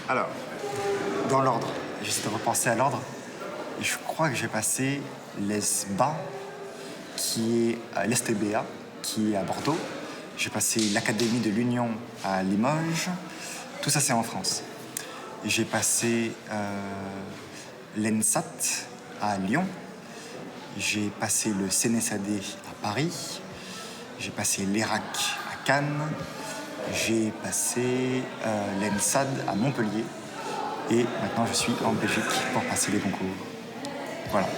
Alors, dans l'ordre, j'essaie de repenser à l'ordre. Je crois que j'ai passé l'ESBA, qui est à l'STBA, qui est à Bordeaux. J'ai passé l'Académie de l'Union à Limoges. Tout ça, c'est en France. J'ai passé l'ENSAT à Lyon. J'ai passé le CNSAD à Paris. J'ai passé l'ERAC à Cannes. J'ai passé l'ENSAD à Montpellier. Et maintenant, je suis en Belgique pour passer les concours. Voilà.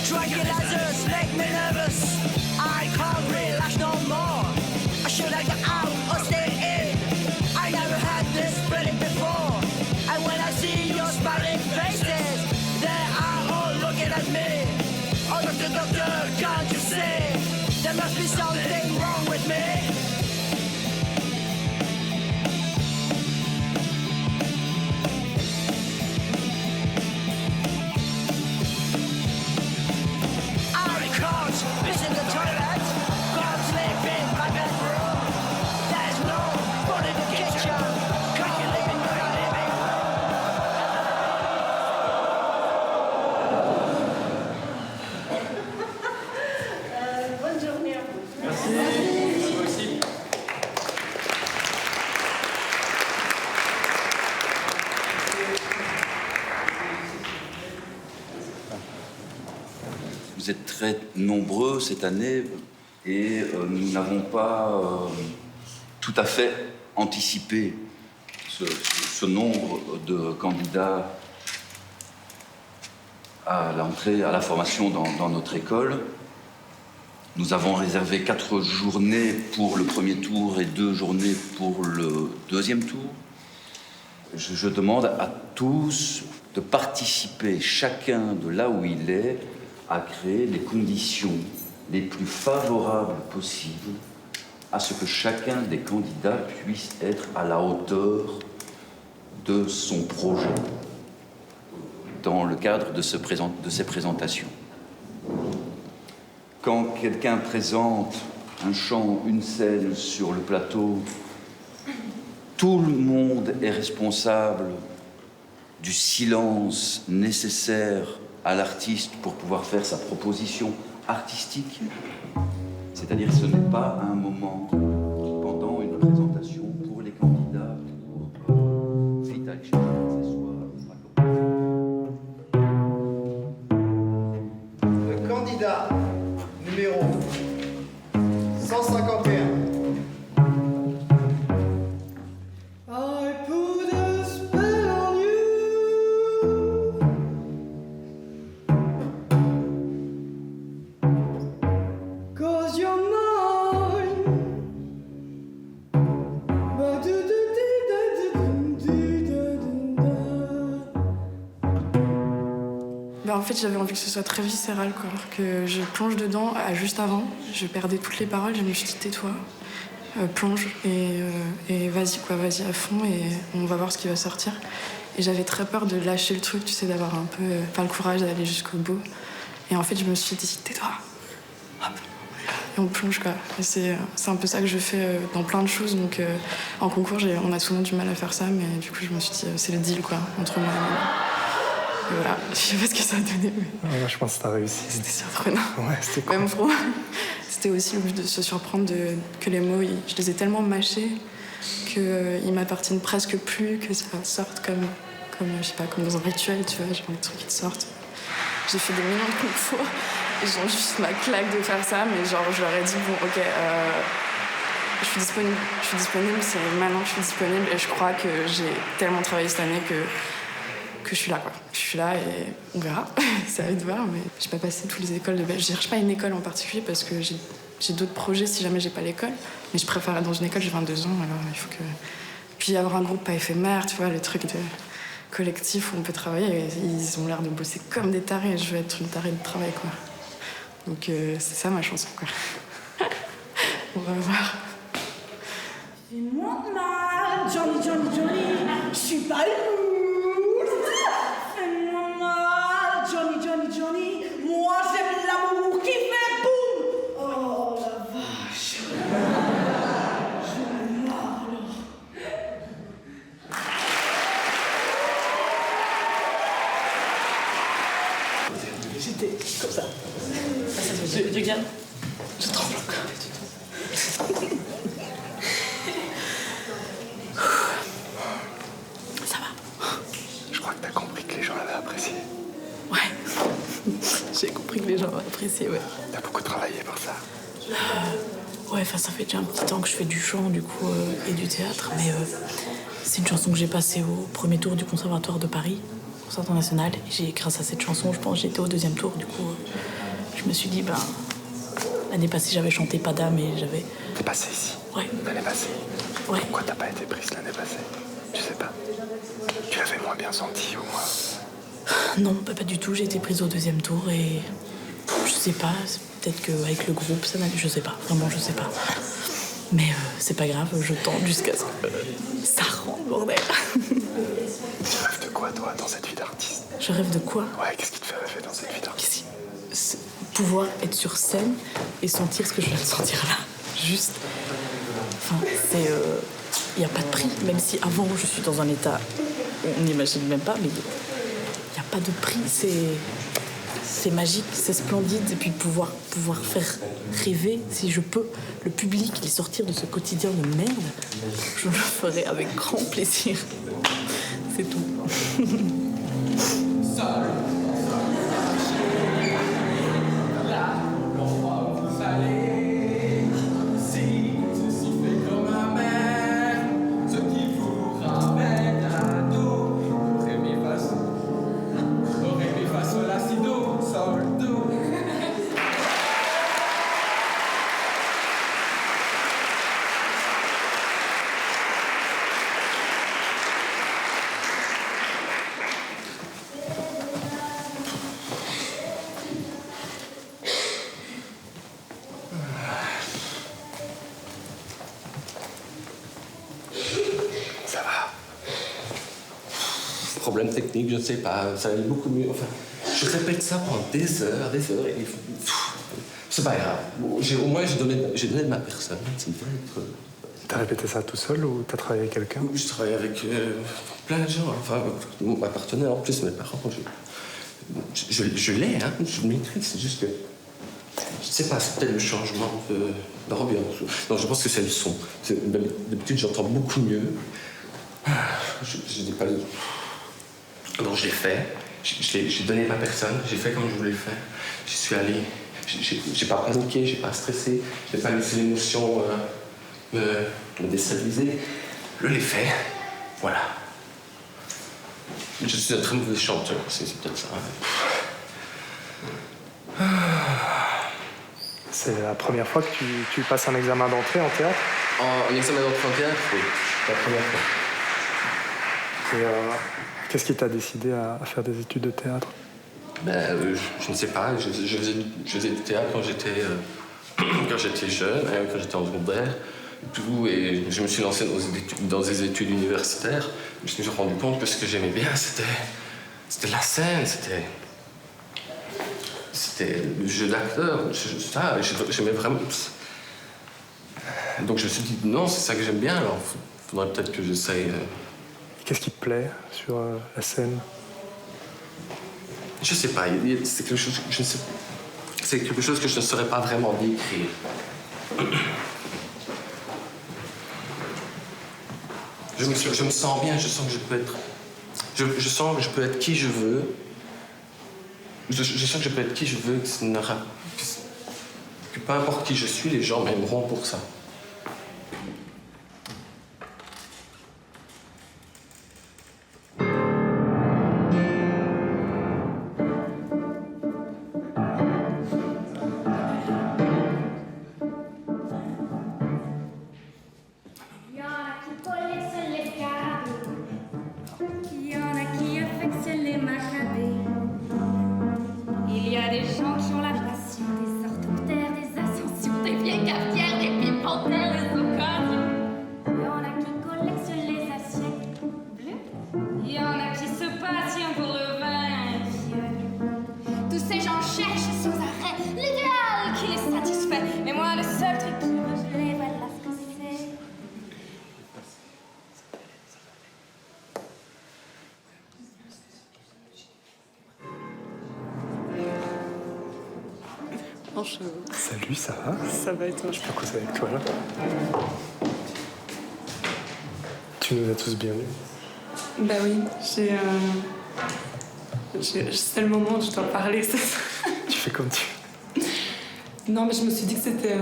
Tranquilizers make me nervous. I can't relax no more. I should I get out or stay in? I never had this feeling before. And when I see your smiling faces, they are all looking at me. Oh, doctor, can't you see? There must be something wrong with me. Missing the toilet, can't sleep in my bedroom. There's no food in the kitchen. Can't you live in your living room? Bonne journée à vous. Merci. Merci aussi. Vous êtes très nombreux cette année et nous n'avons pas tout à fait anticipé ce nombre de candidats à l'entrée, à la formation dans notre école. Nous avons réservé 4 journées pour le premier tour et 2 journées pour le deuxième tour. Je demande à tous de participer, chacun de là où il est, à créer les conditions les plus favorables possibles à ce que chacun des candidats puisse être à la hauteur de son projet dans le cadre de ces présentations. Quand quelqu'un présente un chant, une scène sur le plateau, tout le monde est responsable du silence nécessaire à l'artiste pour pouvoir faire sa proposition artistique. C'est-à-dire que ce n'est pas un moment pendant une présentation pour les candidats pour vite aller chercher l'accessoire. Le candidat numéro 151. En fait, j'avais envie que ce soit très viscéral, quoi. Que je plonge dedans. Juste avant, je perdais toutes les paroles. Je me suis dit, tais-toi, plonge et vas-y, quoi, vas-y à fond et on va voir ce qui va sortir. Et j'avais très peur de lâcher le truc, tu sais, d'avoir un peu, pas le courage d'aller jusqu'au bout. Et en fait, je me suis dit, tais-toi, hop, et on plonge, quoi. Et c'est un peu ça que je fais dans plein de choses. Donc, en concours, on a souvent du mal à faire ça, mais du coup, je me suis dit, c'est le deal, quoi, entre moi et moi. Et voilà, je sais pas ce que ça a donné, mais... Ouais, je pense que t'as réussi. C'était surprenant. Ouais, c'était cool. Même pour moi. C'était aussi le but de se surprendre que les mots, je les ai tellement mâchés qu'ils m'appartiennent presque plus, que ça sorte comme, je sais pas, comme dans un rituel, tu vois, genre les trucs qui te sortent. J'ai fait des millions de concours, et genre juste ma claque de faire ça, mais genre je leur ai dit, bon, ok, je suis disponible, c'est maintenant que je suis disponible, et je crois que j'ai tellement travaillé cette année que je suis là, quoi. Je suis là et on verra. Ça va être voir, mais j'ai pas passé toutes les écoles de Belgique. Je cherche pas une école en particulier parce que j'ai d'autres projets si jamais j'ai pas l'école. Mais je préfère être dans une école, j'ai 22 ans, alors il faut que... Puis avoir un groupe pas éphémère, tu vois, le truc de collectif où on peut travailler. Et ils ont l'air de bosser comme des tarés. Je veux être une tarée de travail, quoi. Donc c'est ça ma chanson, quoi. On va voir. Fais-moi mal, Johnny, Johnny, Johnny. Je suis pas lourde. Fais-moi mal. Johnny. Moi, j'aime l'amour qui fait boum. Oh la vache. Je me marre alors. J'étais comme ça. Regarde. Je tremble encore. Ça va. Je crois que t'as compris que les gens avaient apprécié. Ouais. J'ai compris que les gens avaient apprécié, ouais. T'as beaucoup travaillé pour ça. Ouais, enfin, ça fait déjà un petit temps que je fais du chant, du coup, et du théâtre. Mais c'est une chanson que j'ai passée au premier tour du Conservatoire de Paris, Concert international. Et grâce à cette chanson, je pense, j'ai été au deuxième tour. Du coup, je me suis dit, ben, l'année passée, j'avais chanté Pas d'âme et j'avais... T'es passé ici. Ouais. L'année passée. Ouais. Pourquoi t'as pas été prise l'année passée? Tu sais pas. Tu l'avais moins bien senti ou moins? Non, pas du tout. J'ai été prise au deuxième tour et je sais pas. Peut-être qu'avec le groupe, ça n'allait. Je sais pas. Vraiment, je sais pas. Mais c'est pas grave. Je tente jusqu'à ce que ça rentre, bordel. Tu rêves de quoi, toi, dans cette vie d'artiste? Je rêve de quoi? Ouais, qu'est-ce qui te fait rêver dans cette vie d'artiste? Pouvoir être sur scène et sentir ce que je viens de sentir là. Juste. Enfin, c'est. Il n'y a pas de prix. Même si avant, je suis dans un état. On n'imagine même pas, mais il n'y a pas de prix. C'est magique, c'est splendide. Et puis pouvoir faire rêver, si je peux, le public, les sortir de ce quotidien de merde, je le ferai avec grand plaisir. C'est tout. Ça va. Problème technique, je ne sais pas, ça allait beaucoup mieux. Enfin, je répète ça pendant des heures, et c'est pas grave. Au moins, j'ai donné de ma personne. Ça devrait être... T'as répété ça tout seul ou t'as travaillé avec quelqu'un? Je travaille avec plein de gens, enfin, ma partenaire en plus, mes parents. Je l'ai, hein, je le maîtrise, c'est juste que... Je sais pas, c'est peut-être le changement d'ambiance. Non, je pense que c'est le son. D'habitude, j'entends beaucoup mieux. Je n'ai pas le... Donc je l'ai fait, j'ai donné ma personne, j'ai fait comme je voulais le faire. J'y suis allé, j'ai pas paniqué, j'ai pas stressé, je n'ai pas laissé l'émotion me déstabiliser. Je l'ai fait, voilà. Je suis un très mauvais chanteur, c'est peut-être ça. C'est la première fois que tu passes un examen d'entrée en théâtre? En examen d'entrée en théâtre, oui, la première fois. Et qu'est-ce qui t'a décidé à faire des études de théâtre? Je ne sais pas, je faisais du théâtre quand j'étais jeune, quand j'étais en secondaire, et je me suis lancé dans des études universitaires. Je me suis rendu compte que ce que j'aimais bien, c'était la scène, c'était le jeu d'acteur, j'aimais vraiment. Donc je me suis dit, non, c'est ça que j'aime bien, alors il faudrait peut-être que j'essaye. Qu'est-ce qui te plaît sur la scène? Je sais pas, c'est quelque chose que je ne sais pas. C'est quelque chose que je ne saurais pas vraiment décrire. Je me sens bien, je sens que je peux être... Je sens que je peux être qui je veux. Je sens que je peux être qui je veux, que peu importe qui je suis, les gens m'aimeront pour ça. Des sortes des ascensions, des vieilles cafetières, des pipes en terre, des occasions. Non, Salut, ça va? ça va et toi? Je peux causer avec toi là? Tu nous as tous bien vus. Bah oui, c'est le moment où je dois parler. Tu fais comme tu... Non, mais je me suis dit que c'était...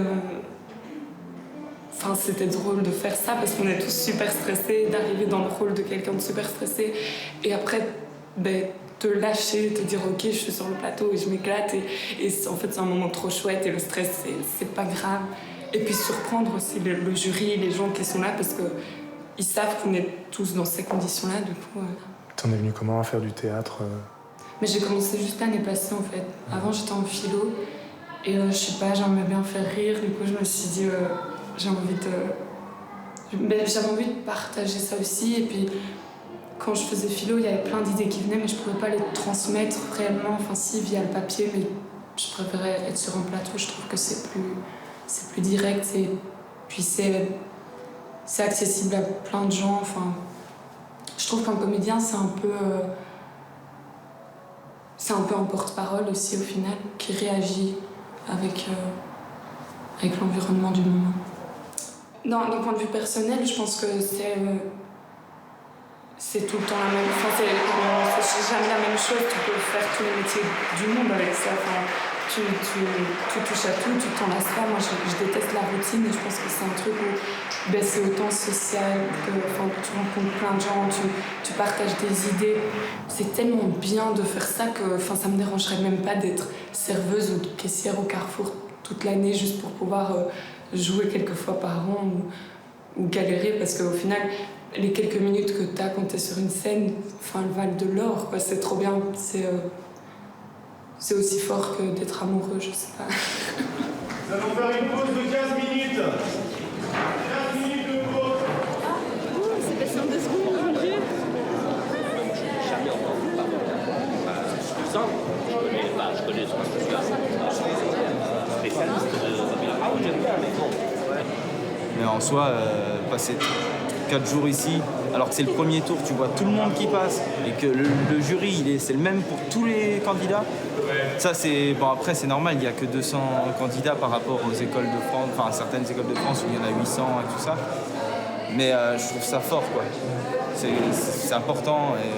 Enfin, c'était drôle de faire ça parce qu'on est tous super stressés, d'arriver dans le rôle de quelqu'un de super stressé et après, ben, te lâcher, te dire ok, je suis sur le plateau et je m'éclate et en fait, c'est un moment trop chouette et le stress, c'est pas grave. Et puis surprendre aussi le jury, les gens qui sont là parce qu'ils savent qu'on est tous dans ces conditions-là, du coup... T'en es venu comment à faire du théâtre? Mais j'ai commencé juste l'année passée en fait. Avant, j'étais en philo et je sais pas, j'aimais bien faire rire, du coup, je me suis dit... j'avais envie de partager ça aussi et puis quand je faisais philo il y avait plein d'idées qui venaient mais je pouvais pas les transmettre réellement, enfin si via le papier mais je préférais être sur un plateau, je trouve que c'est plus direct et puis c'est accessible à plein de gens, enfin je trouve qu'un comédien c'est un peu un porte-parole aussi au final qui réagit avec l'environnement du moment. D'un point de vue personnel, je pense que c'est tout le temps la même... Enfin, c'est jamais la même chose. Tu peux faire tous les métiers du monde avec ça. Enfin, tu touches à tout, tu t'en lasses pas. Moi, je déteste la routine et je pense que c'est un truc où c'est autant social que tu rencontres plein de gens, tu partages des idées. C'est tellement bien de faire ça que ça me dérangerait même pas d'être serveuse ou caissière au Carrefour toute l'année juste pour pouvoir... jouer quelques fois par an ou galérer parce qu'au final les quelques minutes que t'as quand t'es sur une scène elles valent de l'or quoi, c'est trop bien, c'est aussi fort que d'être amoureux, je sais pas. Nous allons faire une pause de 15 minutes. 15 minutes de pause. C'est passé en 2 secondes, mon Dieu. Je connais son spécialiste de... Ah oui, j'aime bien, mais bon. Ouais. Mais en soi, passer 4 jours ici, alors que c'est le premier tour, tu vois tout le monde qui passe et que le jury, c'est le même pour tous les candidats. Ça, c'est... Bon, après, c'est normal, il n'y a que 200 candidats par rapport aux écoles de France, enfin, certaines écoles de France où il y en a 800 et tout ça. Mais je trouve ça fort, quoi. C'est important et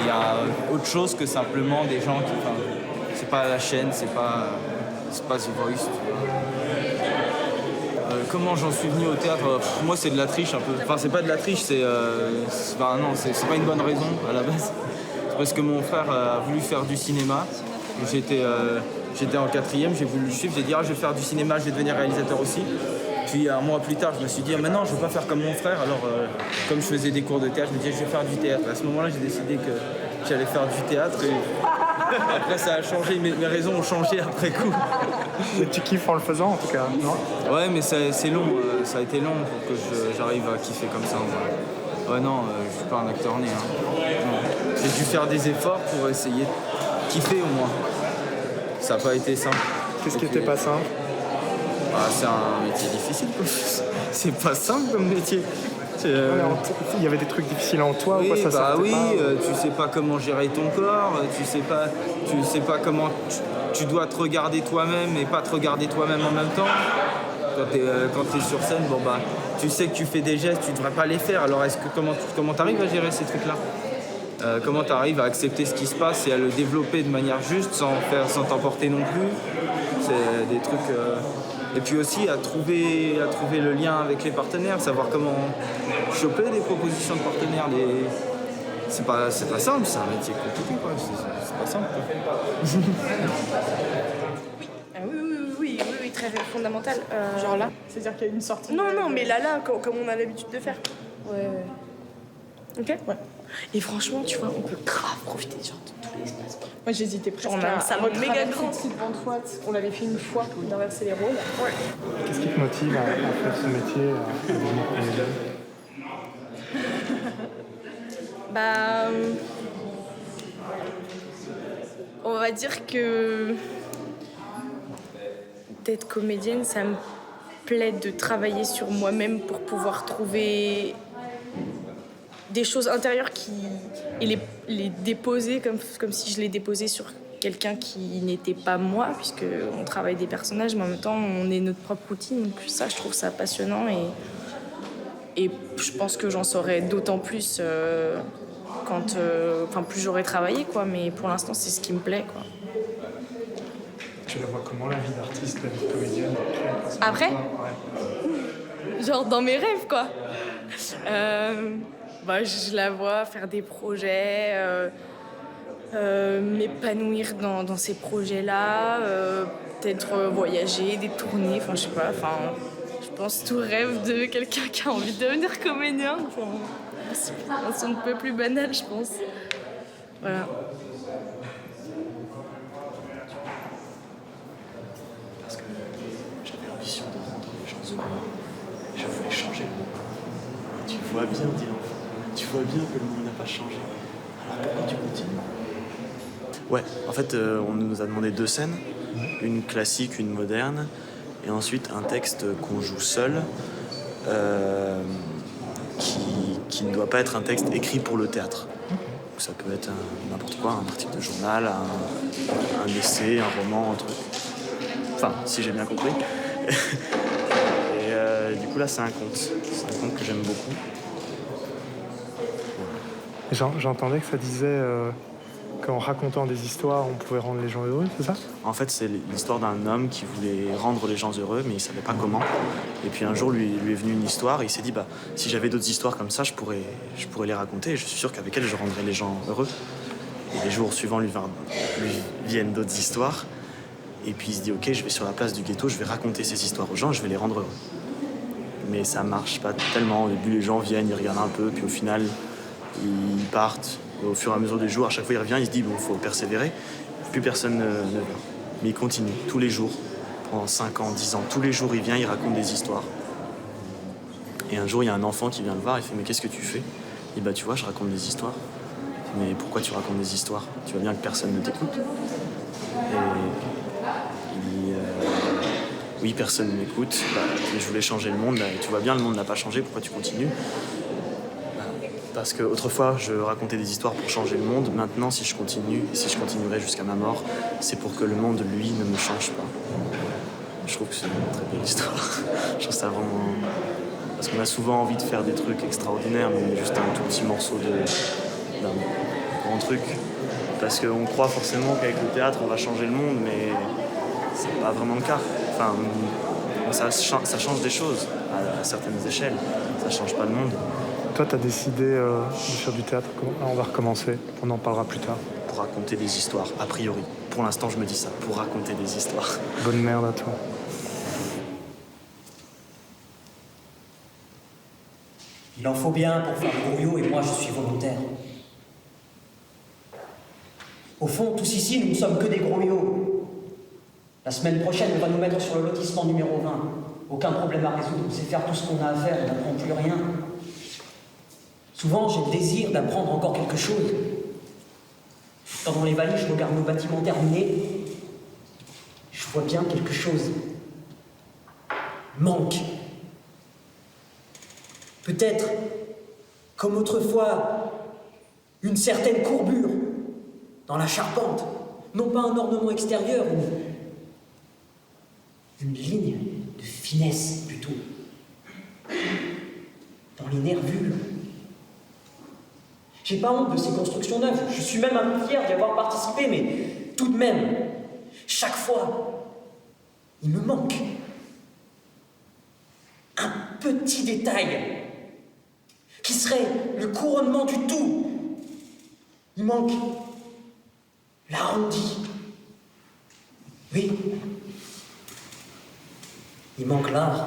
il y a autre chose que simplement des gens qui... Enfin, c'est pas la chaîne, c'est pas The Voice, tu vois. Comment j'en suis venu au théâtre? Moi, c'est de la triche un peu. Enfin, c'est pas de la triche, c'est pas une bonne raison à la base. C'est parce que mon frère a voulu faire du cinéma. J'étais en 4e, j'ai voulu le suivre, j'ai dit je vais faire du cinéma, je vais devenir réalisateur aussi. Puis un mois plus tard, je me suis dit maintenant, je veux pas faire comme mon frère. Alors, comme je faisais des cours de théâtre, je me disais je vais faire du théâtre. À ce moment-là, j'ai décidé que j'allais faire du théâtre. Et après, ça a changé, mes raisons ont changé après coup. Et tu kiffes en le faisant, en tout cas, non? Ouais, mais c'est long, ça a été long pour que j'arrive à kiffer comme ça. Ouais, non, je suis pas un acteur né. J'ai dû faire des efforts pour essayer de kiffer au moins. Ça n'a pas été simple. Qu'est-ce qui était pas simple? C'est un métier difficile. C'est pas simple comme métier. Il y avait des trucs difficiles en toi ou quoi, ça sortait pas, tu sais pas comment gérer ton corps, tu sais pas comment tu dois te regarder toi-même et pas te regarder toi-même en même temps. Quand t'es sur scène, tu sais que tu fais des gestes, tu devrais pas les faire. Alors comment t'arrives à gérer ces trucs-là? Comment t'arrives à accepter ce qui se passe et à le développer de manière juste sans t'emporter non plus? C'est des trucs... Et puis aussi à trouver le lien avec les partenaires, savoir comment choper des propositions de partenaires. C'est pas simple, c'est un métier compliqué, quoi. C'est pas simple. Oui, très fondamental. Genre là, c'est-à-dire qu'il y a une sortie. Non, mais là, comme on a l'habitude de faire. Ouais. Ok. Ouais. Et franchement, tu vois, on peut grave profiter genre de tous les espaces. Moi, j'hésitais presque on a un salon méga grand. Devant toi, on l'avait fait une fois pour inverser les rôles. Ouais. Qu'est-ce qui te motive à faire ce métier, à devenir comédienne? On va dire que d'être comédienne, ça me plaît de travailler sur moi-même pour pouvoir trouver des choses intérieures et les déposer comme si je les déposais sur quelqu'un qui n'était pas moi, puisqu'on travaille des personnages, mais en même temps, on est notre propre routine. Donc ça, je trouve ça passionnant et je pense que j'en saurai d'autant plus quand plus j'aurai travaillé, quoi. Mais pour l'instant, c'est ce qui me plaît, quoi. Tu la vois comment, la vie d'artiste, la vie de comédienne Après Ouais. Genre dans mes rêves, quoi. Je la vois faire des projets, m'épanouir dans ces projets-là, peut-être voyager, des tournées, je sais pas, je pense tout rêve de quelqu'un qui a envie de devenir comédien. C'est un peu plus banal, je pense. Voilà. Parce que j'avais l'ambition de rendre les gens heureux. Je voulais changer le monde. Et tu vois bien, Dylan, tu vois bien que le monde n'a pas changé. Alors pourquoi tu continues? Ouais, en fait, on nous a demandé 2 scènes, une classique, une moderne, et ensuite un texte qu'on joue seul, qui ne doit pas être un texte écrit pour le théâtre. Donc ça peut être n'importe quoi, un article de journal, un essai, un roman, un truc. Enfin, si j'ai bien compris. Et du coup là, c'est un conte. C'est un conte que j'aime beaucoup. J'entendais que ça disait qu'en racontant des histoires, on pouvait rendre les gens heureux, c'est ça? En fait, c'est l'histoire d'un homme qui voulait rendre les gens heureux, mais il savait pas comment. Et puis un jour, lui est venue une histoire, et il s'est dit, si j'avais d'autres histoires comme ça, je pourrais les raconter, et je suis sûr qu'avec elles, je rendrais les gens heureux. Et les jours suivants, lui viennent d'autres histoires, et puis il se dit, ok, je vais sur la place du ghetto, je vais raconter ces histoires aux gens, je vais les rendre heureux. Mais ça marche pas tellement. Au début, les gens viennent, ils regardent un peu, puis au final, ils partent. Au fur et à mesure des jours, à chaque fois il revient, il se dit bon, faut persévérer. Plus personne ne vient. Mais il continue tous les jours, pendant 5 ans, 10 ans. Tous les jours, il vient, il raconte des histoires. Et un jour, il y a un enfant qui vient le voir, il fait mais qu'est-ce que tu fais? Il dit tu vois, je raconte des histoires. Mais pourquoi tu racontes des histoires? Tu vois bien que personne ne t'écoute. Et il dit oui, personne ne m'écoute. Je voulais changer le monde. Tu vois bien, le monde n'a pas changé. Pourquoi tu continues? Parce qu'autrefois, je racontais des histoires pour changer le monde. Maintenant, si je continue, et si je continuerai jusqu'à ma mort, c'est pour que le monde, lui, ne me change pas. Je trouve que c'est une très belle histoire. Je trouve ça vraiment... Parce qu'on a souvent envie de faire des trucs extraordinaires, mais on est juste un tout petit morceau d'un grand truc. Parce qu'on croit forcément qu'avec le théâtre, on va changer le monde, mais c'est pas vraiment le cas. Enfin, ça change des choses à certaines échelles. Ça change pas le monde. Toi, t'as décidé de faire du théâtre. On va recommencer. On en parlera plus tard. Pour raconter des histoires, a priori. Pour l'instant, je me dis ça. Pour raconter des histoires. Bonne merde à toi. Il en faut bien pour faire le grouillot et moi, je suis volontaire. Au fond, tous ici, nous ne sommes que des grouillots. La semaine prochaine, on va nous mettre sur le lotissement numéro 20. Aucun problème à résoudre. On sait faire tout ce qu'on a à faire. On n'apprend plus rien. Souvent, j'ai le désir d'apprendre encore quelque chose. Dans les valises, je regarde nos bâtiments terminés. Je vois bien quelque chose. Manque. Peut-être, comme autrefois, une certaine courbure dans la charpente. Non pas un ornement extérieur, une ligne de finesse, plutôt. Dans les nervules. J'ai pas honte de ces constructions neuves. Je suis même un peu fier d'y avoir participé, mais tout de même, chaque fois, il me manque un petit détail qui serait le couronnement du tout. Il manque l'arrondi. Oui. Il manque l'art.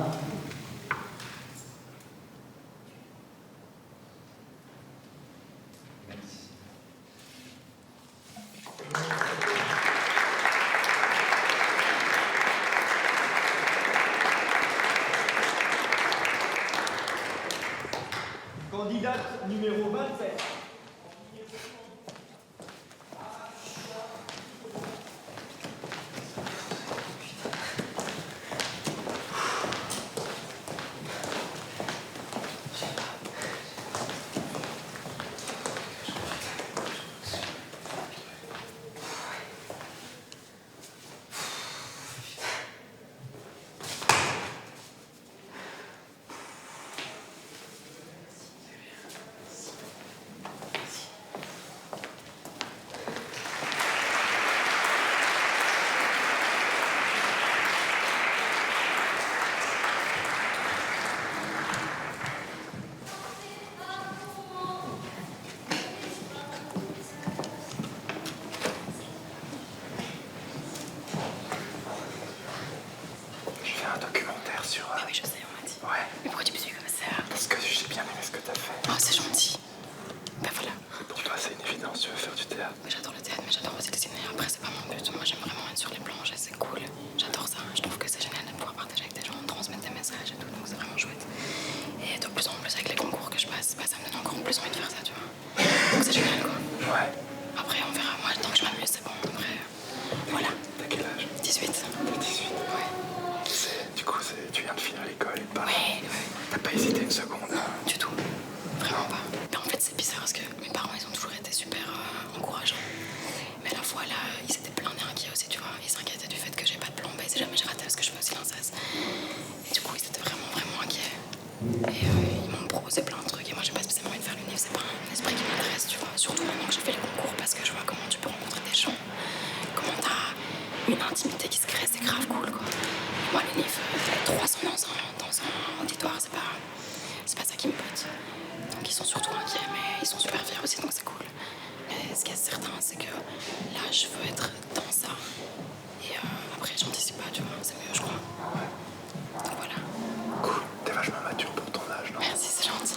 Candidate numéro 27. sur... Mais oui, je sais, on m'a dit. Ouais. Mais pourquoi tu me suis comme ça? Parce que j'ai bien aimé ce que t'as fait. Oh, c'est gentil. Ben voilà. Pour toi, c'est une évidence, tu veux faire du théâtre. Oui, j'adore le théâtre, mais j'adore aussi dessiner. Après, c'est pas mon but. Moi, j'aime vraiment être sur les planches et c'est cool. J'adore ça. Je trouve que c'est génial de pouvoir partager avec des gens, transmettre des messages et tout. Donc, c'est vraiment chouette. Et de plus en plus, avec les concours que je passe, bah, ça me donne encore plus envie de faire ça, tu vois. Donc, c'est génial, quoi. Ouais. Après, on verra. Moi, tant que je m'amuse, c'est bon. Après, voilà. T'as quel âge? 18. T'as 18. Ouais. Du coup, tu viens de finir l'école, pas... Oui. T'as pas hésité une seconde? Du tout. Vraiment pas. Mais en fait, c'est bizarre parce que mes parents, ils ont toujours été super encourageants. Mais à la fois, là, ils étaient plein d'inquiets aussi, tu vois. Ils s'inquiétaient du fait que j'ai pas de plan B si jamais j'ai raté parce que je fais aussi l'INSAS. Et du coup, ils étaient vraiment, vraiment inquiets. Et ils m'ont proposé plein de trucs. Et moi, j'ai pas spécialement envie de faire l'UNIF. C'est pas un esprit qui m'intéresse, tu vois. Surtout maintenant que j'ai fait les concours parce que je vois comment tu peux rencontrer des gens. Comment t'as une intimité qui se crée, c'est grave cool, quoi. Et moi, l'UNIF, 300 dans un auditoire, c'est pas ça qui me botte. Donc ils sont surtout inquiets, mais ils sont super fiers aussi, donc c'est cool. Mais ce qui est certain, c'est que là, je veux être dans ça. Et après, j'anticipe pas, tu vois, c'est mieux, je crois. Donc voilà. Cool, t'es vachement mature pour ton âge, non? Merci, c'est gentil.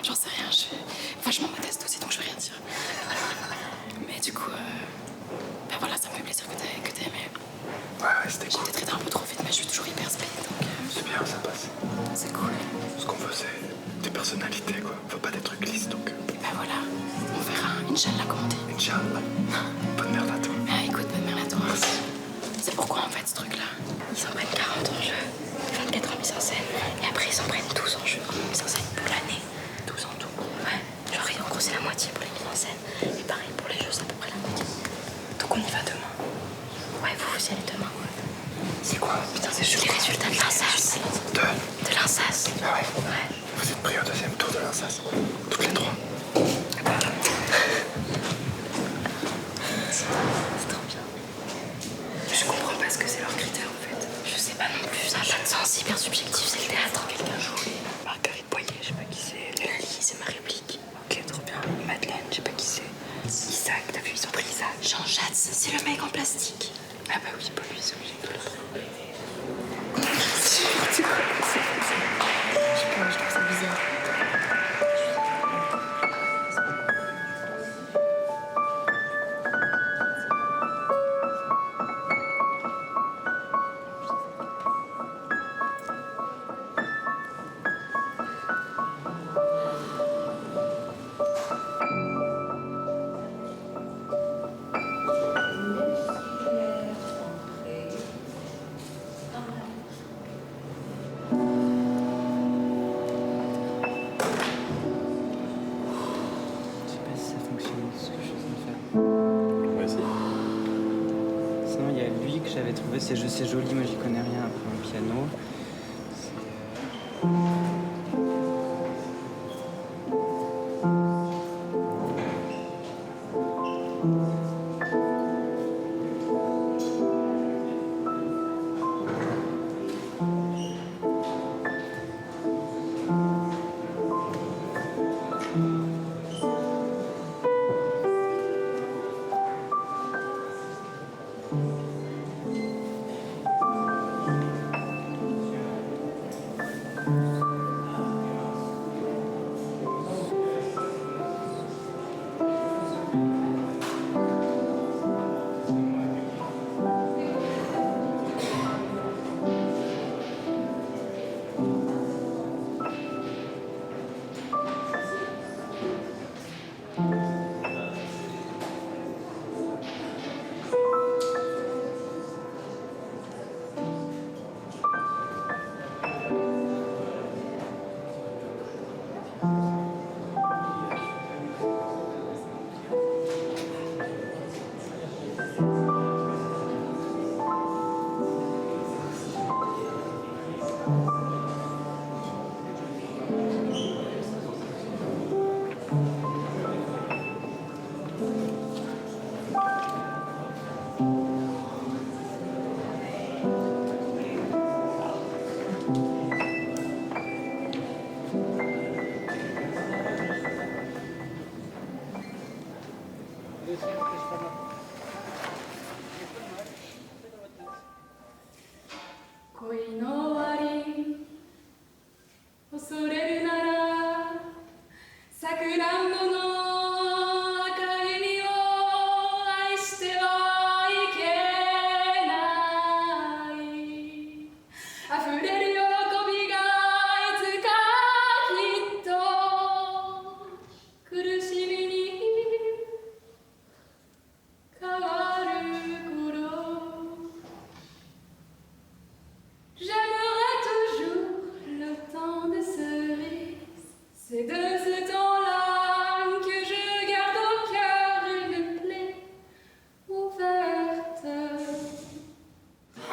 J'en sais rien, je suis vachement modeste aussi, donc je vais rien dire. Mais du coup, ben voilà, ça me fait plaisir que t'aies aimé. Ouais, c'était cool. J'ai été traité un peu trop vite, mais je suis toujours hyper speed, donc... C'est bien, ça passe. C'est cool. Ce qu'on veut, c'est des personnalités, quoi. Faut pas des trucs lisses, donc... Et ben voilà, on verra. Inch'Allah, comment on dit? Inch'Allah. Bonne merde à toi. Ah, écoute, bonne merde à toi. C'est pourquoi, en fait, ce truc-là, ils s'en prennent 40 en jeu, 24 en mise en scène, et après, ils s'en prennent 12 en jeu, en mise en scène pour l'année. 12 en tout. Ouais. Genre, en gros, c'est la moitié pour les mises en scène. Et pareil, pour les jeux, c'est à peu près la moitié. Donc, on y va demain. Ouais, vous y allez demain. C'est quoi? Putain, c'est chaud. Les résultats de l'INSAS. De l'INSAS. Ah ouais? Ouais. Vous êtes pris au deuxième tour de l'INSAS. Toutes les trois. C'est trop bien. Je comprends pas ce que c'est leur critère en fait. Je sais pas non plus, ça n'a pas de sens, hyper subjectif, c'est le théâtre. Quelqu'un joué. Marguerite Boyer, je sais pas qui c'est. Lali, c'est ma réplique. Ok, trop bien. Madeleine, je sais pas qui c'est. Isaac, t'as vu, ils ont pris Isaac. Jean Jatz, c'est le mec en plastique. Ah bah oui, pas lui, c'est obligé de le prendre. C'est quoi? Je sais pas, je trouve ça bizarre. Sinon, il y a lui que j'avais trouvé, c'est joli, moi j'y connais rien après un piano.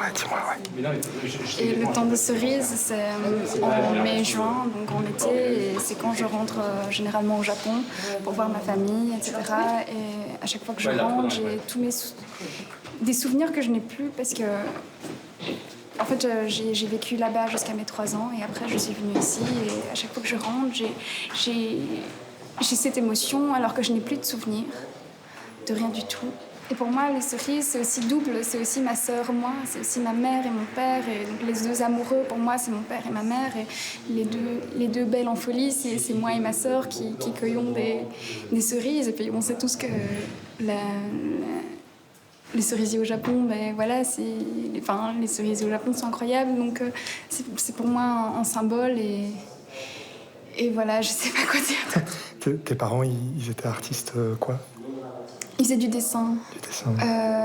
Ouais, dis-moi, ouais. Et le temps des cerises, c'est en mai-juin, donc en été, et c'est quand je rentre généralement au Japon pour voir ma famille, etc. Et à chaque fois que je rentre, j'ai tous des souvenirs que je n'ai plus parce que, en fait, j'ai vécu là-bas jusqu'à mes 3 ans et après je suis venue ici et à chaque fois que je rentre, j'ai cette émotion alors que je n'ai plus de souvenirs de rien du tout. Et pour moi, les cerises, c'est aussi double. C'est aussi ma sœur, moi. C'est aussi ma mère et mon père. Et donc, les deux amoureux, pour moi, c'est mon père et ma mère. Et les deux belles en folie, c'est moi et ma sœur qui cueillons des cerises. Et puis, on sait tous que les cerisiers au Japon, ben voilà, les cerisiers au Japon sont incroyables. Donc, c'est pour moi un symbole. Et voilà, je sais pas quoi dire. Tes parents, ils étaient artistes quoi? Ils faisaient du dessin. Du dessin.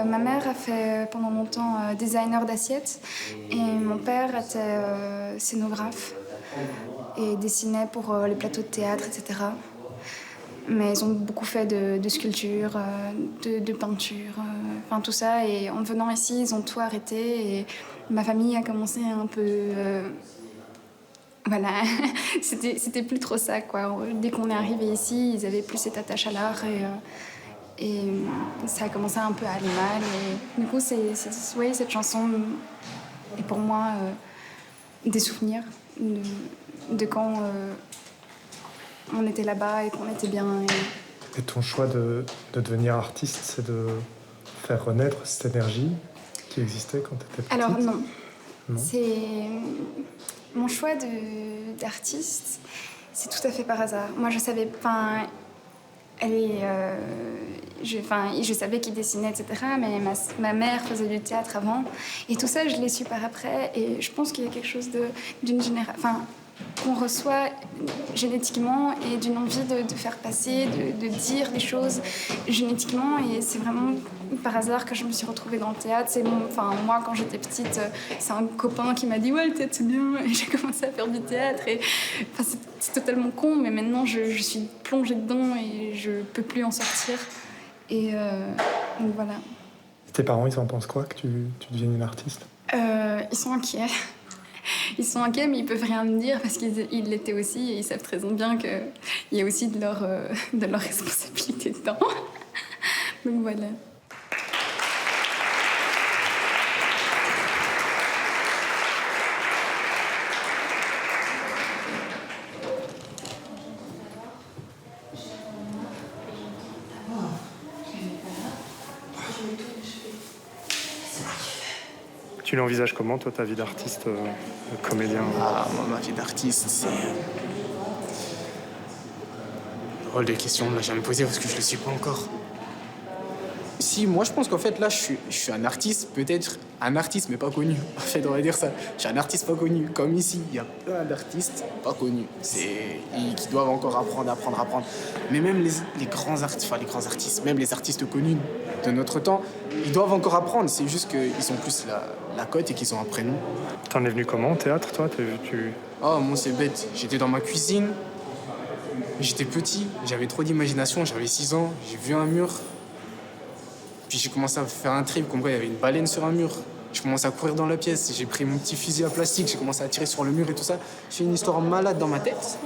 Ma mère a fait pendant longtemps designer d'assiettes et mon père était scénographe et dessinait pour les plateaux de théâtre, etc. Mais ils ont beaucoup fait de sculpture, de peinture, enfin tout ça. Et en venant ici, ils ont tout arrêté et ma famille a commencé un peu... Voilà, c'était plus trop ça, quoi. Dès qu'on est arrivé ici, ils avaient plus cette attache à l'art et ça a commencé un peu à aller mal. Et du coup, cette chanson est pour moi des souvenirs de quand on était là-bas et qu'on était bien. Et ton choix de devenir artiste, c'est de faire renaître cette énergie qui existait quand tu étais petite? Alors non. Non. Mon choix d'artiste, c'est tout à fait par hasard. Moi, je savais... je savais qu'il dessinait, etc. Mais ma mère faisait du théâtre avant. Et tout ça, je l'ai su par après. Et je pense qu'il y a quelque chose d'une génération... qu'on reçoit génétiquement et d'une envie de faire passer, de dire des choses génétiquement. Et c'est vraiment par hasard que je me suis retrouvée dans le théâtre. Moi, quand j'étais petite, c'est un copain qui m'a dit « Ouais, le théâtre, c'est bien ». Et j'ai commencé à faire du théâtre. Et, c'est totalement con, mais maintenant, je suis plongée dedans et je peux plus en sortir. Et donc voilà. Tes parents, ils en pensent quoi que tu deviennes une artiste? Ils sont inquiets. Ils sont inquiets, mais ils peuvent rien me dire parce qu'ils l'étaient aussi et ils savent très bien qu'il y a aussi de leur responsabilité dedans. Donc voilà. Tu l'envisages comment, toi, ta vie d'artiste, de comédien? Moi, ma vie d'artiste, c'est... Drôle de question, on ne l'a jamais posé parce que je ne le suis pas encore. Si, moi, je pense qu'en fait, là, je suis un artiste, peut-être un artiste, mais pas connu. En fait, on va dire ça. Je suis un artiste pas connu. Comme ici, il y a plein d'artistes pas connus. Qui doivent encore apprendre. Mais même les grands artistes, même les artistes connus de notre temps, ils doivent encore apprendre. C'est juste qu'ils ont plus la cote et qu'ils ont un prénom. T'en es venu comment au théâtre, toi? Oh, moi, c'est bête. J'étais dans ma cuisine. J'étais petit. J'avais trop d'imagination. J'avais 6 ans. J'ai vu un mur. Puis j'ai commencé à faire un trip, comme quoi il y avait une baleine sur un mur. J'ai commencé à courir dans la pièce, j'ai pris mon petit fusil à plastique, j'ai commencé à tirer sur le mur et tout ça. J'ai fait une histoire malade dans ma tête.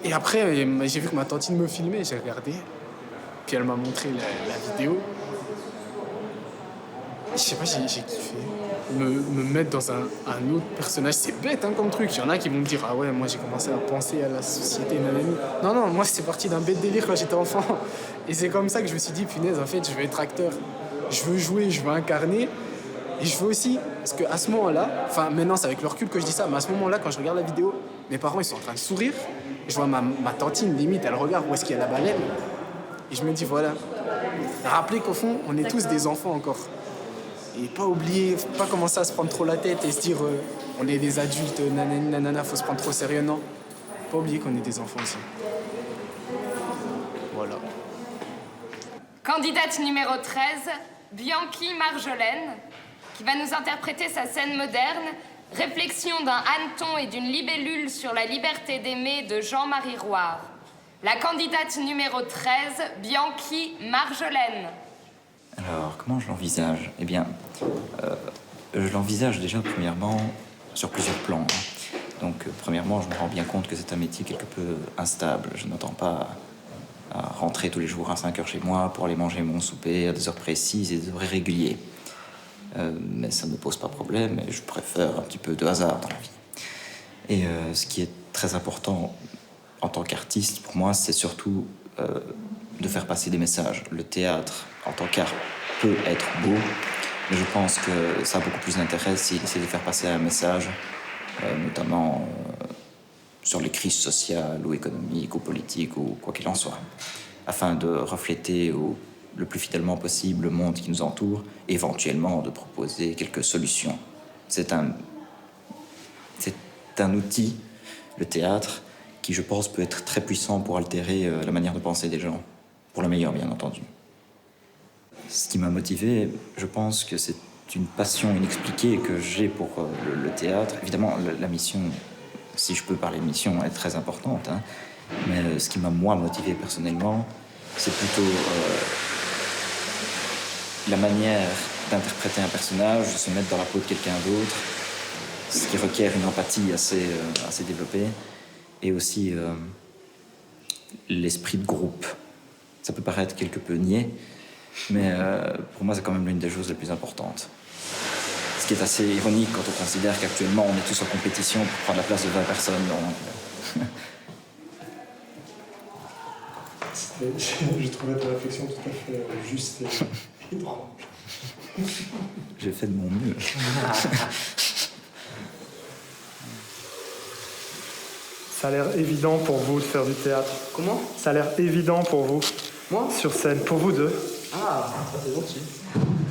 Et après, j'ai vu que ma tantine me filmait, j'ai regardé. Puis elle m'a montré la vidéo. Je sais pas, j'ai kiffé. Me mettre dans un autre personnage, c'est bête comme truc. Il y en a qui vont me dire « Ah ouais, moi j'ai commencé à penser à la société, nanani. » Non, moi c'est parti d'un bête délire quand j'étais enfant. Et c'est comme ça que je me suis dit « Punaise, en fait, je veux être acteur. Je veux jouer, je veux incarner. Et je veux aussi... » Parce qu'à ce moment-là, maintenant c'est avec le recul que je dis ça, mais à ce moment-là, quand je regarde la vidéo, mes parents ils sont en train de sourire. Je vois ma tantine, limite, elle regarde où est-ce qu'il y a la baleine. Et je me dis voilà, rappelez qu'au fond, on est tous des enfants encore. Et pas oublier, pas commencer à se prendre trop la tête et se dire on est des adultes, nanani, nanana, faut se prendre trop sérieux, non. Pas oublier qu'on est des enfants aussi. Voilà. Candidate numéro 13, Bianchi Marjolaine, qui va nous interpréter sa scène moderne, Réflexion d'un hanneton et d'une libellule sur la liberté d'aimer de Jean-Marie Roire. La candidate numéro 13, Bianchi Marjolaine. Alors, comment je l'envisage? Eh bien, je l'envisage déjà premièrement sur plusieurs plans. Donc, premièrement, je me rends bien compte que c'est un métier quelque peu instable. Je n'attends pas à rentrer tous les jours à 5 heures chez moi pour aller manger mon souper à des heures précises et des horaires réguliers. Mais ça ne me pose pas de problème et je préfère un petit peu de hasard dans la vie. Et ce qui est très important en tant qu'artiste, pour moi, c'est surtout de faire passer des messages. Le théâtre, en tant qu'art, peut être beau, mais je pense que ça a beaucoup plus d'intérêt s'il essaie de faire passer un message, notamment sur les crises sociales ou économiques ou politiques ou quoi qu'il en soit, afin de refléter le plus fidèlement possible le monde qui nous entoure et éventuellement de proposer quelques solutions. C'est un outil, le théâtre, qui je pense peut être très puissant pour altérer la manière de penser des gens, pour le meilleur bien entendu. Ce qui m'a motivé, je pense que c'est une passion inexpliquée que j'ai pour le théâtre. Évidemment, la mission, si je peux parler de mission, est très importante, hein, mais ce qui m'a moi motivé personnellement, c'est plutôt la manière d'interpréter un personnage, de se mettre dans la peau de quelqu'un d'autre, ce qui requiert une empathie assez développée, et aussi l'esprit de groupe. Ça peut paraître quelque peu niais, mais pour moi, c'est quand même l'une des choses les plus importantes. Ce qui est assez ironique quand on considère qu'actuellement, on est tous en compétition pour prendre la place de 20 personnes. J'ai trouvé ta réflexion tout à fait juste et drôle. J'ai fait de mon mieux. Ça a l'air évident pour vous de faire du théâtre. Comment? Ça a l'air évident pour vous. Moi? Sur scène, pour vous deux. Ah, ça c'est gentil.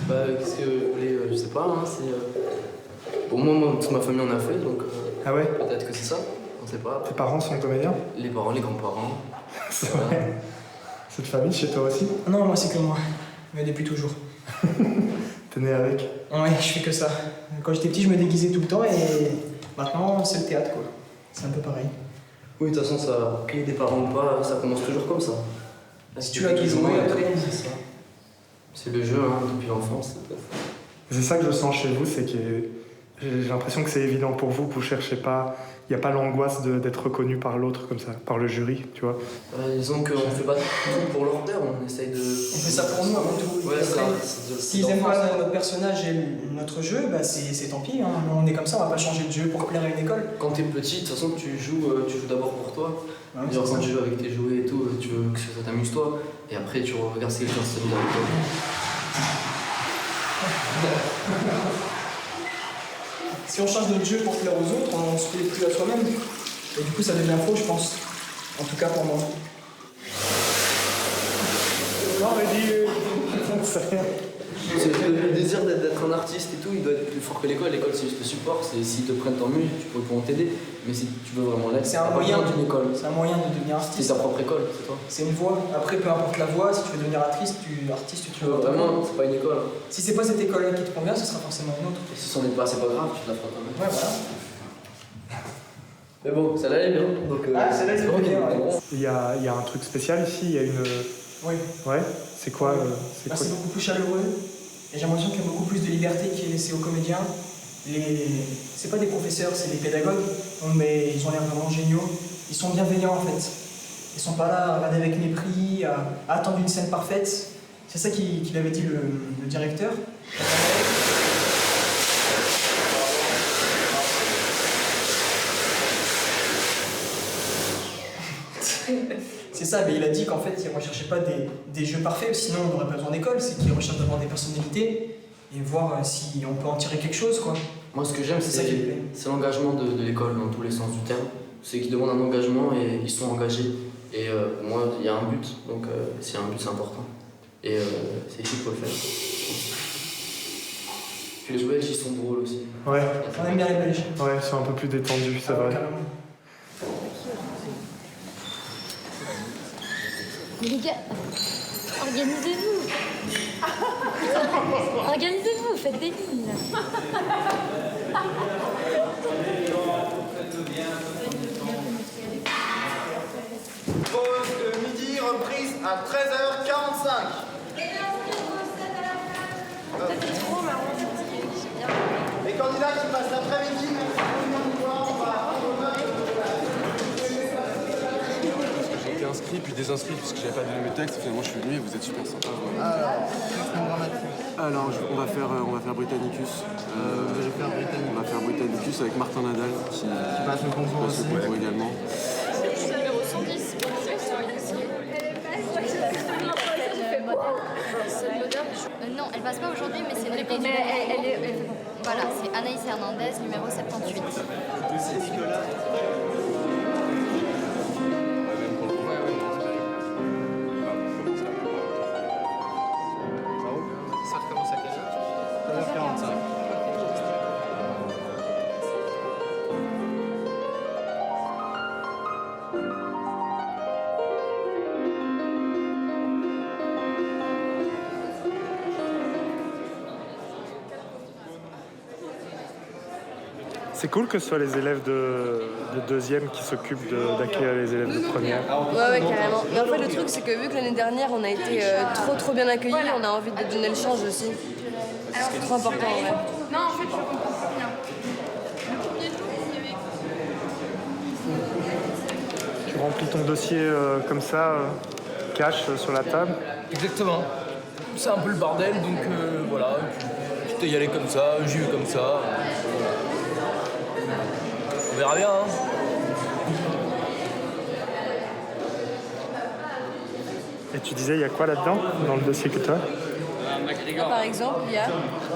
Bah, qu'est-ce que vous voulez? Je sais pas, hein, c'est... Bon, moi, toute ma famille en a fait, donc... Ah ouais? Peut-être que c'est ça, on sait pas. Tes parents sont comédiens? Les parents, les grands-parents. C'est vrai. C'est de famille chez toi aussi? Non, moi c'est que moi. Mais depuis toujours. T'es né avec? Ouais, je fais que ça. Quand j'étais petit, je me déguisais tout le temps et maintenant, c'est le théâtre, quoi. C'est un peu pareil. Oui, de toute façon, ça, qu'il y ait des parents ou pas, ça commence toujours comme ça. Si tu l'as qui jouer, après, c'est ça. C'est le jeu, hein, depuis l'enfance. C'est ça que je sens chez vous, c'est que j'ai l'impression que c'est évident pour vous, vous cherchez pas, il n'y a pas l'angoisse d'être reconnu par l'autre comme ça, par le jury, tu vois. Disons qu'on fait pas tout pour leur père, on essaye de... On fait ça pour nous avant tout. Ouais, s'ils aiment pas notre personnage et notre jeu, bah c'est tant pis, hein. On est comme ça, on va pas changer de jeu pour plaire à une école. Quand t'es petit, de toute façon, tu joues d'abord pour toi. Ouais, genre quand tu joues avec tes jouets et tout, tu veux que ça t'amuse toi, et après tu regardes si quelqu'un s'amuse avec toi. Si on change notre jeu pour plaire aux autres, on se plaît plus à soi-même. Et du coup, ça devient faux, je pense. En tout cas pour moi. Non, mais dis... Le désir d'être un artiste et tout, il doit être plus fort que l'école. L'école, c'est juste le support. S'ils te prennent tant mieux, tu pourront t'aider. Mais si tu veux vraiment l'être, c'est un moyen d'une école. C'est un moyen de devenir artiste. C'est ta propre école, c'est toi. C'est une voie. Après, peu importe la voie, si tu veux devenir artiste, tu veux. Vraiment, c'est pas une école. Si c'est pas cette école-là qui te convient, ce sera forcément une autre. Et si c'en est pas, c'est pas grave, tu te la feras quand même. Ouais, voilà. Mais bon, ça allait bien. Donc, celle-là, c'est bien. Il y a un truc spécial ici, il y a une... Oui. Ouais, c'est quoi C'est beaucoup plus chaleureux. Et j'ai l'impression qu'il y a beaucoup plus de liberté qui est laissée aux comédiens. C'est pas des professeurs, c'est des pédagogues, mais ils ont l'air vraiment géniaux. Ils sont bienveillants en fait. Ils sont pas là à regarder avec mépris, à attendre une scène parfaite. C'est ça qu'il avait dit le directeur. C'est ça, mais il a dit qu'en fait, il ne recherchait pas des jeux parfaits, sinon on n'aurait pas besoin d'école, c'est qu'il recherche d'avoir des personnalités et voir si on peut en tirer quelque chose, quoi. Moi, ce que j'aime, c'est l'engagement de l'école dans tous les sens du terme. C'est qu'ils demandent un engagement et ils sont engagés. Et pour moi, il y a un but, donc s'il y a un but, c'est important. Et c'est ici qu'il faut le faire. Puis les Belges, ils sont drôles aussi. Ouais. On aime bien les Belges. Ouais, ils sont un peu plus détendus, c'est vrai. Mais les gars, organisez-vous. Organisez-vous, faites des lignes là. Pause de midi, reprise à 13h45. passe l'après-midi, J'ai été inscrit puis désinscrit parce que j'avais pas donné mes textes. Finalement, je suis venu et vous êtes super sympa. Alors, on va faire Britannicus. On va faire Britannicus avec Martin Nadal qui passe le concours également. C'est le numéro 110. Non, elle passe pas aujourd'hui, mais c'est une réplique. Voilà, c'est Anaïs Hernandez, numéro 78. Ça recommence à quelle heure 13h45. C'est cool que ce soit les élèves de deuxième qui s'occupent d'accueillir les élèves de première. Ouais, carrément. Mais en fait, le truc, c'est que vu que l'année dernière, on a été trop bien accueillis, on a envie de donner le change aussi. C'est trop important, en vrai. Non, en fait, je comprends pas bien. Tu remplis ton dossier comme ça, cash sur la table. Exactement. C'est un peu le bordel, donc voilà. J'étais y aller comme ça, j'y vais comme ça. On verra bien, hein. Et tu disais, il y a quoi là-dedans, dans le dossier que tu as? Là, par exemple, il y a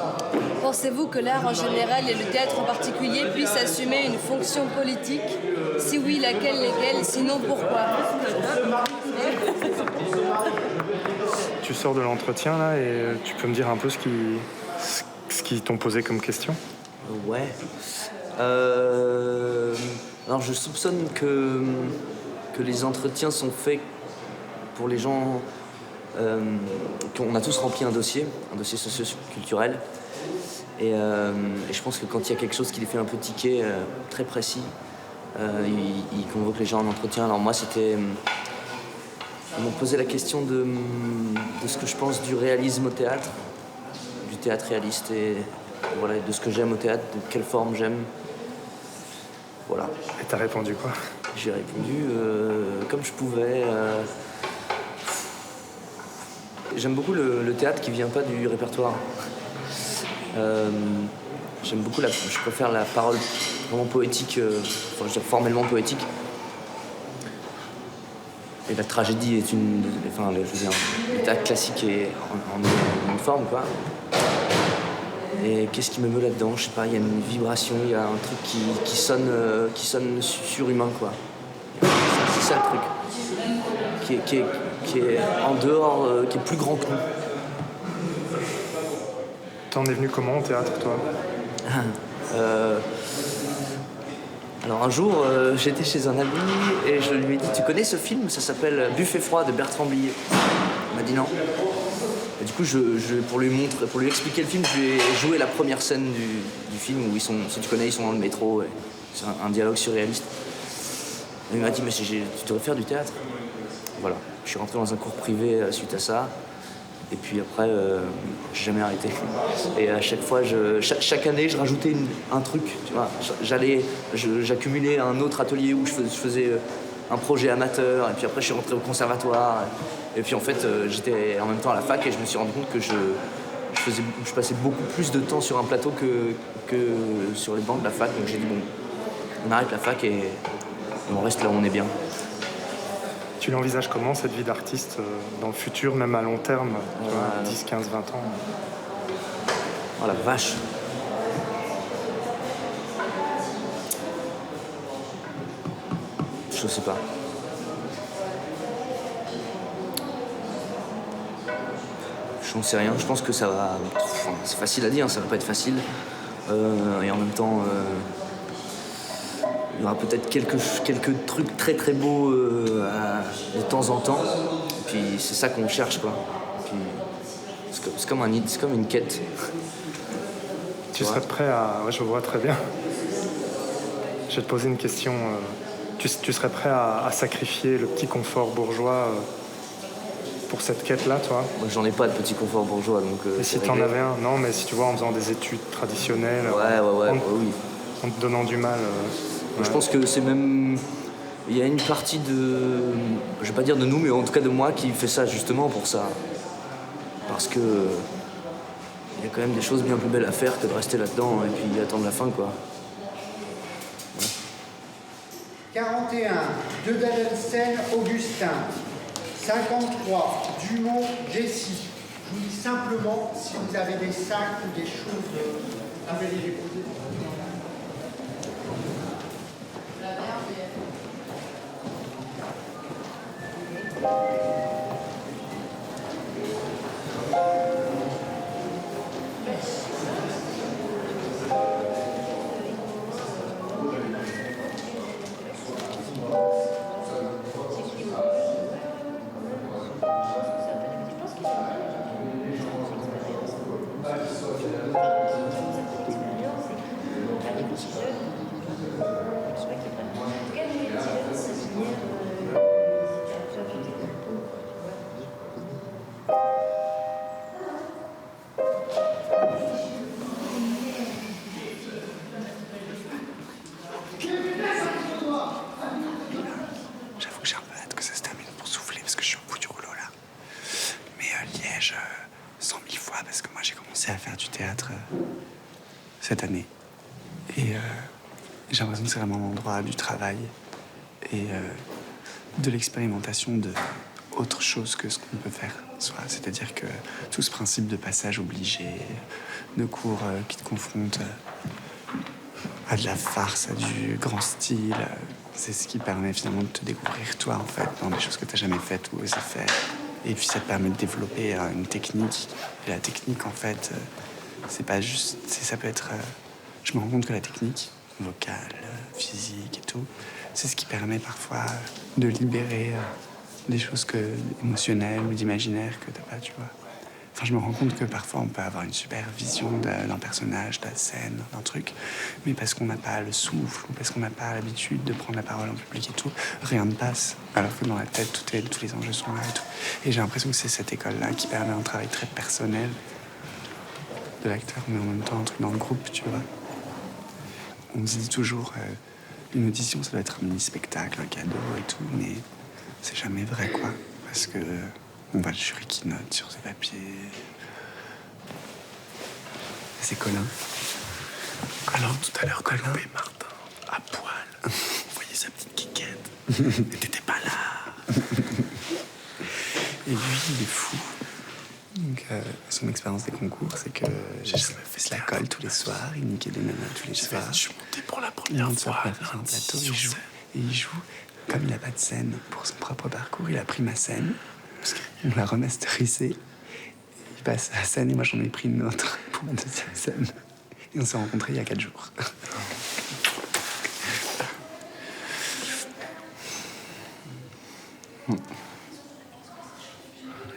« Pensez-vous que l'art en général et le théâtre en particulier puissent assumer une fonction politique? Si oui, laquelle, lesquelles? Sinon, pourquoi ?» Tu sors de l'entretien, là, et tu peux me dire un peu ce qu'ils t'ont posé comme question? Ouais. Alors je soupçonne que les entretiens sont faits pour les gens. On a tous rempli un dossier socio-culturel. Et je pense que quand il y a quelque chose qui les fait un peu tiquer, très précis, ils convoquent les gens en entretien. Alors moi, ils m'ont posé la question de ce que je pense du réalisme au théâtre, du théâtre réaliste, et voilà, de ce que j'aime au théâtre, de quelle forme j'aime. Voilà. Et t'as répondu quoi? J'ai répondu comme je pouvais. J'aime beaucoup le théâtre qui vient pas du répertoire. J'aime beaucoup je préfère la parole vraiment poétique, enfin je veux dire formellement poétique. Et la tragédie est le théâtre classique est en une forme, quoi. Et qu'est-ce qui me meut là-dedans? Je sais pas, il y a une vibration, il y a un truc qui sonne surhumain, quoi. C'est ça le truc. Qui est en dehors, qui est plus grand que nous. T'en es venu comment au théâtre, toi? Alors un jour, j'étais chez un ami et je lui ai dit « Tu connais ce film? Ça s'appelle Buffet froid de Bertrand Blier. » Il m'a dit non. Et du coup, pour lui expliquer le film, je lui ai joué la première scène du film où si tu connais, ils sont dans le métro. C'est un dialogue surréaliste. Et il m'a dit « Mais tu devrais faire du théâtre. » Voilà. Je suis rentré dans un cours privé suite à ça. Et puis après, j'ai jamais arrêté. Et à chaque fois, chaque année, je rajoutais un truc. Tu vois, j'accumulais un autre atelier où je faisais un projet amateur. Et puis après, je suis rentré au conservatoire. Et puis en fait, j'étais en même temps à la fac et je me suis rendu compte que je passais beaucoup plus de temps sur un plateau que sur les bancs de la fac. Donc j'ai dit bon, on arrête la fac et on reste là où on est bien. Tu l'envisages comment, cette vie d'artiste, dans le futur, même à long terme, 10, 15, 20 ans? Oh la vache! Je sais pas. J'en sais rien, je pense que ça va... c'est facile à dire, ça va pas être facile. Et en même temps... il y aura peut-être quelques trucs très très beaux de temps en temps. Et puis c'est ça qu'on cherche, quoi. Puis, c'est comme une quête. Tu serais prêt à... Ouais, je vois très bien. Je vais te poser une question. Tu serais prêt à sacrifier le petit confort bourgeois pour cette quête-là, toi? Moi, j'en ai pas de petit confort bourgeois, donc. Et si t'en avais un? Non, mais si tu vois, en faisant des études traditionnelles. Oui. En te donnant du mal. Je pense que c'est même. Il y a une partie de. Je vais pas dire de nous, mais en tout cas de moi qui fait ça justement pour ça. Parce que. Il y a quand même des choses bien plus belles à faire que de rester là-dedans et puis attendre la fin, quoi. 41, de Dadelsen, Augustin. 53, Dumont, Jessie. Je vous dis simplement, si vous avez des sacs ou des choses à venir déposer. J'avoue que j'ai un peu hâte que ça se termine pour souffler parce que je suis au bout du rouleau là. Mais Liège, 100 000 fois parce que moi j'ai commencé à faire du théâtre cette année. Et j'ai l'impression que c'est vraiment l'endroit du travail et de l'expérimentation de autre chose que ce qu'on peut faire soi. C'est-à-dire que tout ce principe de passage obligé, de cours qui te confrontent à de la farce, à du grand style, c'est ce qui permet finalement de te découvrir toi en fait dans des choses que tu n'as jamais faites ou osé faire. Et puis ça te permet de développer une technique. Et la technique en fait, c'est pas juste, ça peut être. Je me rends compte que la technique vocale, physique et tout, c'est ce qui permet parfois de libérer des choses émotionnelles ou d'imaginaires que t'as pas, tu vois. Enfin, je me rends compte que parfois on peut avoir une super vision d'un personnage, de la scène, d'un truc, mais parce qu'on n'a pas le souffle ou parce qu'on n'a pas l'habitude de prendre la parole en public et tout, rien ne passe. Alors que dans la tête, tous les enjeux sont là et tout. Et j'ai l'impression que c'est cette école-là qui permet un travail très personnel de l'acteur, mais en même temps un truc dans le groupe, tu vois. On se dit toujours, une audition, ça doit être un mini-spectacle, un cadeau et tout, mais c'est jamais vrai, quoi. Parce que on voit le jury qui note sur ses papiers. C'est Colin. Alors, tout à l'heure, Colin et Martin, à poil, vous voyez sa petite quiquette. Et t'étais pas là. Et lui, il est fou. Donc, son expérience des concours, c'est que j'ai fait la colle tous les soirs, il niquait des nanas tous les soirs. Je suis monté pour la première fois sur un plateau, il joue. Comme il n'a pas de scène pour son propre parcours, il a pris ma scène, on l'a remasterisée, il passe à la scène et moi j'en ai pris une autre pour ma deuxième scène. Et on s'est rencontrés il y a 4 jours.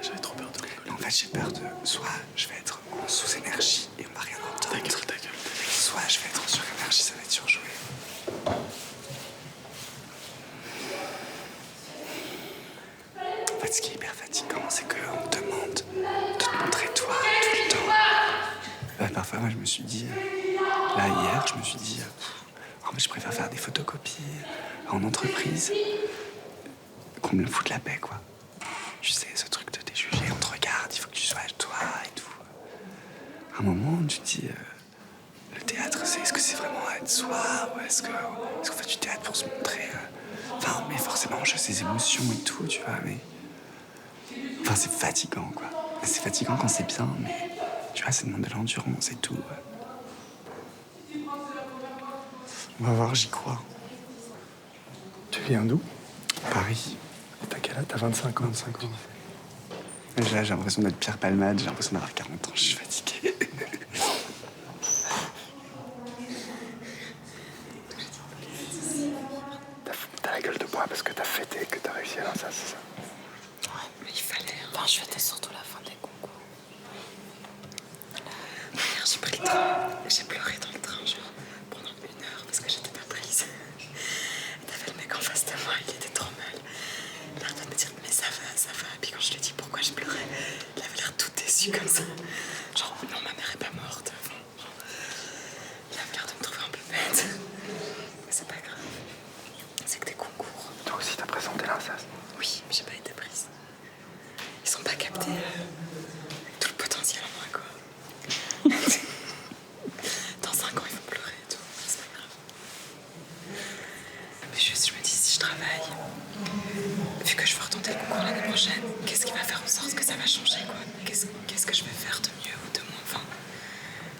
J'avais trop peur de rigoler. En fait, j'ai peur de... Soit je vais être en sous-énergie et on va rien entendre. Ta gueule. Soit je vais être en sur-énergie, ça va être surjoué. En fait, ce qui est hyper fatigant, c'est qu'on te demande de te montrer toi tout le temps. Parfois, moi, je me suis dit... Là, hier, je me suis dit... en fait, je préfère faire des photocopies en entreprise qu'on me foute la paix, quoi. Tu sais, ce truc de t'es jugé, on te regarde, il faut que tu sois toi et tout. À un moment, tu te dis... le théâtre, est-ce que c'est vraiment être soi ou est-ce qu'on fait du théâtre pour se montrer Enfin, mais forcément, je sais ses émotions et tout, tu vois, mais... Enfin, c'est fatigant, quoi. C'est fatigant quand c'est bien, mais... Tu vois, ça demande de l'endurance et tout. On va voir, j'y crois. Tu viens d'où? Paris. T'as quel âge? T'as 25 ans. 25 ans. Là, j'ai l'impression d'être Pierre Palmade, j'ai l'impression d'avoir 40 ans, je suis fatigué. T'as la gueule de bois parce que t'as fêté, que t'as réussi à lancer ça, c'est ça? Ouais, mais il fallait. Enfin, je fêtais surtout la fin des concours. Hier, j'ai pris le train. J'ai pleuré dans le train, genre, pendant 1 heure parce que j'étais pas prise. T'avais le mec en face de moi, il était trop mal. Il arrêtait de me dire, mais ça va. Puis quand je lui dis pourquoi je suis comme ça. Genre, non, ma mère est pas morte. Enfin, genre, il va me garder me trouver un peu bête. Mais c'est pas grave. C'est que des concours. Toi aussi, t'as présenté l'Alsace. Oui, mais j'ai pas été prise. Ils sont pas captés avec tout le potentiel en moi, quoi. Dans 5 ans, ils vont pleurer et tout. C'est pas grave. Mais juste, je me dis, si je travaille, vu que je veux retenter le concours l'année prochaine, qu'est-ce qui va faire en sorte que ça va changer, quoi? Qu'est-ce que je vais faire de mieux ou de moins? Enfin,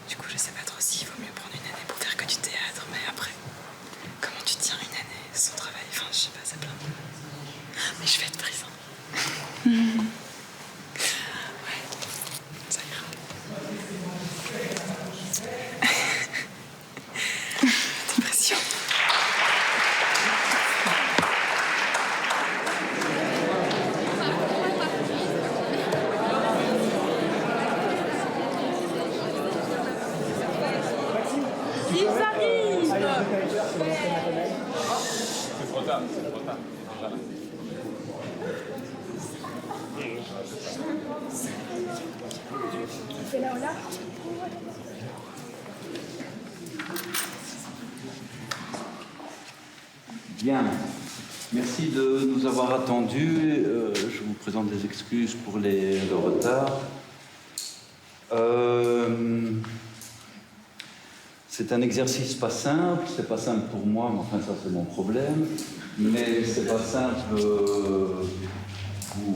du coup, je sais pas trop s'il vaut mieux prendre une année pour faire que du théâtre, mais après, comment tu tiens une année sans travail? Enfin, je sais pas, c'est plein. Mais je vais être prise. Ouais, ça ira. Dépression. Ils arrivent! C'est trop tard, c'est trop tard. Voilà. C'est là ou là? Bien, merci de nous avoir attendus. Je vous présente des excuses pour le retard. C'est un exercice pas simple, c'est pas simple pour moi, mais enfin ça c'est mon problème. Mais c'est pas simple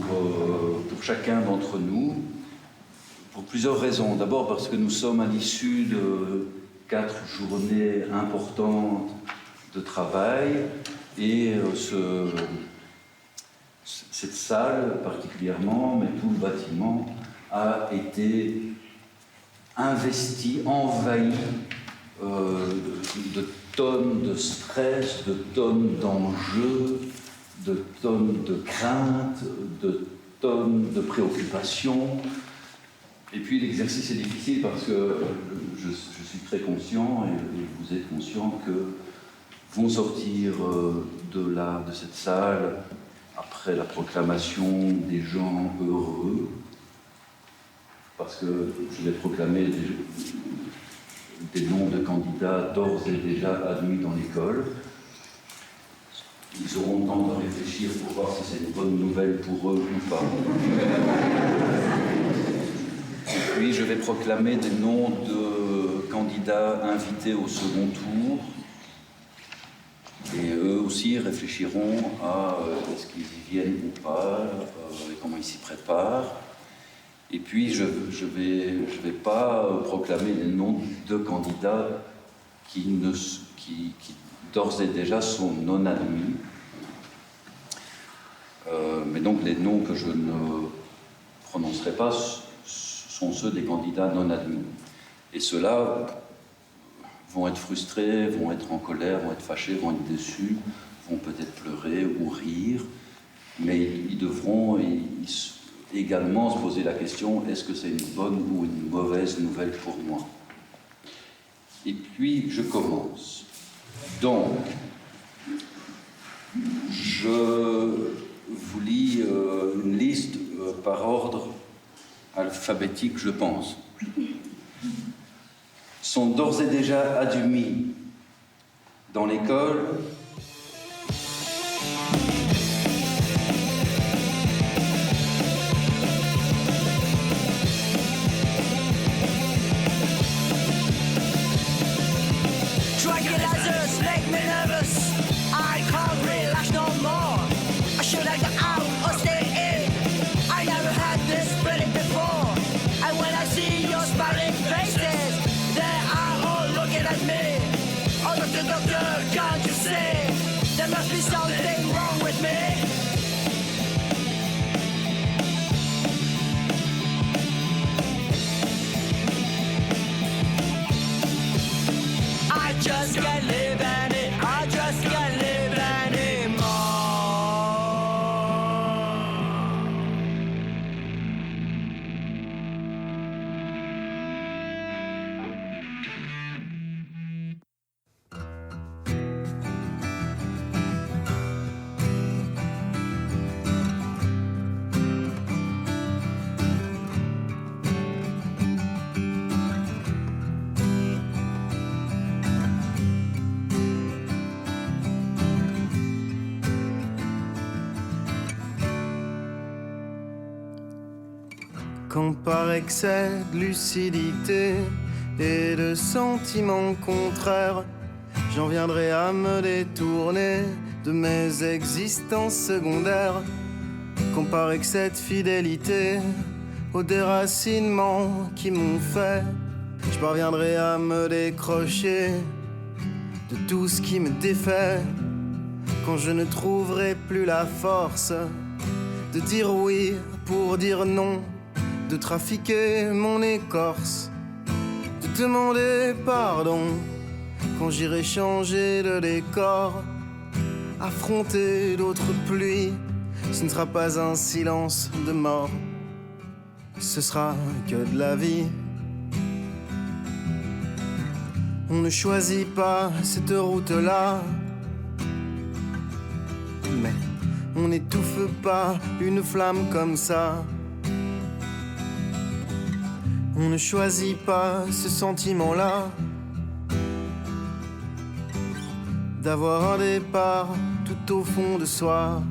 pour chacun d'entre nous, pour plusieurs raisons. D'abord parce que nous sommes à l'issue de 4 journées importantes de travail et cette salle particulièrement, mais tout le bâtiment, a été investi, envahi de tonnes de stress, de tonnes d'enjeux, de tonnes de craintes, de tonnes de préoccupations. Et puis l'exercice est difficile parce que je suis très conscient, et vous êtes conscient, que vont sortir de cette salle, après la proclamation, des gens heureux, parce que je vais proclamer des noms de candidats d'ores et déjà admis dans l'école. Ils auront le temps de réfléchir pour voir si c'est une bonne nouvelle pour eux ou pas. Et puis je vais proclamer des noms de candidats invités au second tour. Et eux aussi réfléchiront à est-ce qu'ils y viennent ou pas, et comment ils s'y préparent. Et puis je vais pas proclamer les noms de candidats qui d'ores et déjà sont non admis. Mais donc les noms que je ne prononcerai pas sont ceux des candidats non admis. Et ceux-là vont être frustrés, vont être en colère, vont être fâchés, vont être déçus, vont peut-être pleurer ou rire, mais ils devront également se poser la question, est-ce que c'est une bonne ou une mauvaise nouvelle pour moi? Et puis je commence. Donc, je vous lis une liste par ordre alphabétique, je pense. Sont d'ores et déjà admis dans l'école Tranquilizers make me nervous. I can't relax no more. I should have got out or stay in. I never had this feeling before. And when I see your smiling faces, they are all looking at me. Oh, doctor, can't you see? There must be something wrong with me. I just can't live any, I just can't live anymore. Quand par excès de lucidité et de sentiments contraires, j'en viendrai à me détourner de mes existences secondaires. Quand par excès de fidélité aux déracinements qui m'ont fait, je parviendrai à me décrocher de tout ce qui me défait. Quand je ne trouverai plus la force de dire oui pour dire non, de trafiquer mon écorce, de demander pardon. Quand j'irai changer de décor, affronter d'autres pluies, ce ne sera pas un silence de mort, ce sera que de la vie. On ne choisit pas cette route-là, mais on n'étouffe pas une flamme comme ça. On ne choisit pas ce sentiment-là, d'avoir un départ tout au fond de soi.